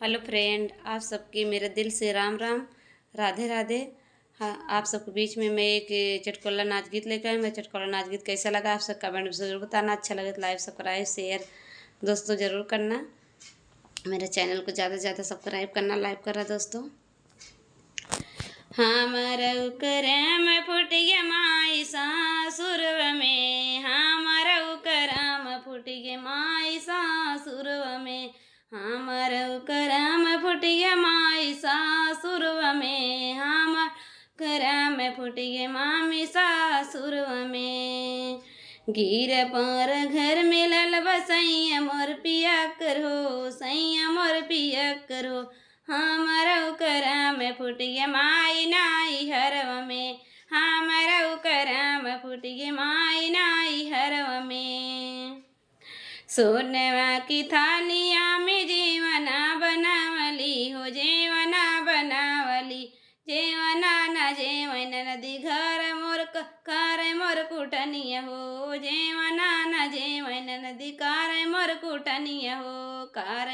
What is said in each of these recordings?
Hello friend, आप सबकी मेरे दिल से राम राम, राधे राधे। हाँ, आप सबके बीच में मैं एक चटकुला नाच गीत लेकर आई। मैं चटकुला नाच गीत कैसा लगा आप सब कमेंट में ज़रूर बताना। अच्छा लगे तो लाइक सब्सक्राइब शेयर दोस्तों ज़रूर करना। मेरे चैनल को ज़्यादा से ज़्यादा सब्सक्राइब करना, लाइक करना दोस्तों। हमारा करम फुटिए माई सासुरव में, हमारा करम फुटिए माई सासुरव में, हमारा करम फुटिए माई सासुरव में, हमार करम फुटिए मामी सासुरव में। गिर पर घर मिलल बसैया मोर पिया करो, सैया मोर पिया करो, हमारा करम फुटिए माई नाई हरव में, हमारा करम फुटिए माई नाई हरव में। सोनवा की थालिया में जेवना बनावली हो, जेवना बनावली, जेवना न जेवन नदी घर मोर कार मोर कुटनिया हो, जेवना न जेवन नदी कार मोर कुटनिया हो, कार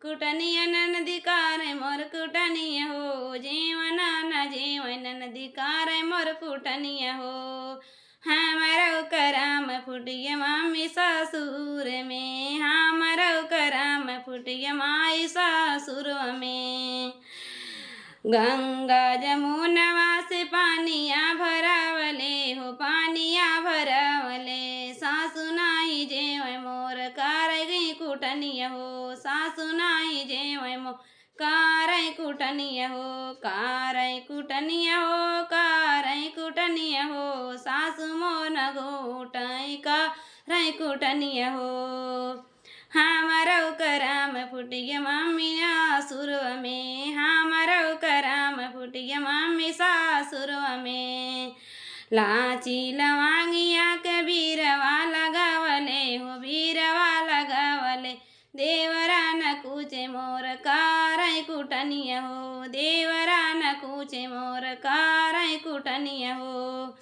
कुटनिया नदी कार मोर कुटनिया हो, जेवना न जेवन नदी कार मोर कुटनिया हो। हमारा करम फुटिए मामी ससुर में, हमारा करम फुटिए माई ससुर में। गंगा जमुनवा से पानिया भरावले हो, पानिया भरावले, सासु नाई जेवै मोर कार गई कुटनिया हो, सासु नाई जेवै मोर कारय कुटनिया हो, कारय कुटनिया हो, कारय कुटनिया हो, सासु मोन गोटय कारय कुटनिया हो। हमारा करम फुटिए मम्मी सासुर में, हमारा करम फुटिए मम्मी सासुर में। लाची लवांगिया के बीरवा लगावले हो, बीरवा लगावले, देवरा न कूचे मोर कारय कुटनिया हो, देवरा न कूचे मोर कारय कुटनिया हो।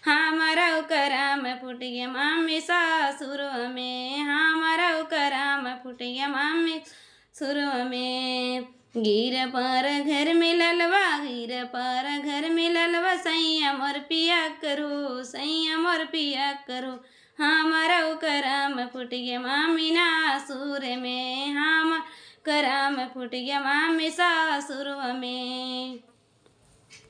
हमारा करम फुटिए मम्मी सासुर में, हमारा करम फुटिए मम्मी सुर में। गिर पर घर मिललवा, गिर पर घर मिललवा, सैया मोर पिया करो, सैया मोर पिया करो, हमारा करम फुटिए मामी नासुर में, हम करम फुटिए मामी सासुर में।